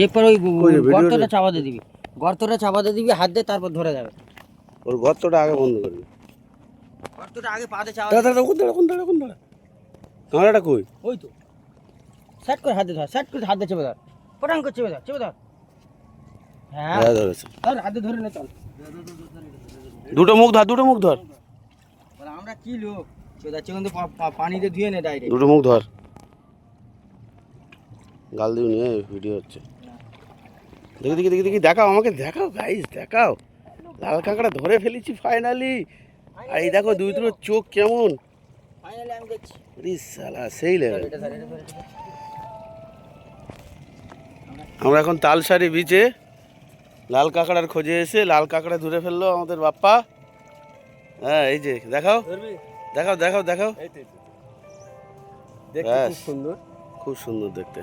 এরপর ওই গর্তটা চাপাতে দিবি, গর্তটা চাপাতে দিবি, হাত দিয়ে তারপর ধরে যাবে। ওর গর্তটা আগে বন্ধ করবি। গর্তটা আগে পাতে চাপা। দাঁড়া কোন দাঁড়া কাঁকড়াটা কই? ওই তো সেট করে হাত দিয়ে ধর, সেট করে হাত দিয়ে চেপে ধর, পটাং করে চেপে ধর, চেপে ধর। হ্যাঁ ধরেছে। ধর, হাত দিয়ে ধরে নে, চল। দুটো মুখ ধর। আমরা কি লোক, চেপে কিন্তু পানিতে ধুয়ে নে ডাইরেক্ট। দুটো মুখ ধর। গাল দিও নিয়ে ভিডিও হচ্ছে। দেখি দেখাও আমাকে, দেখাও গাইস, দেখাও। লাল কাঁকড়া ধরে ফেলেছি ফাইনালি। আর এই দেখো দুটো চোখ কেমন। ফাইনালি আমি দেখছি। শালা সেই লেভেল। আমরা এখন তালসারি বিচে লাল কাঁকড়ার খোঁজে এসে লাল কাঁকড়া ধরে ফেললো আমাদের বাপ্পা। হ্যাঁ এই যে দেখাও, দেখাও। খুব সুন্দর, খুব সুন্দর দেখতে।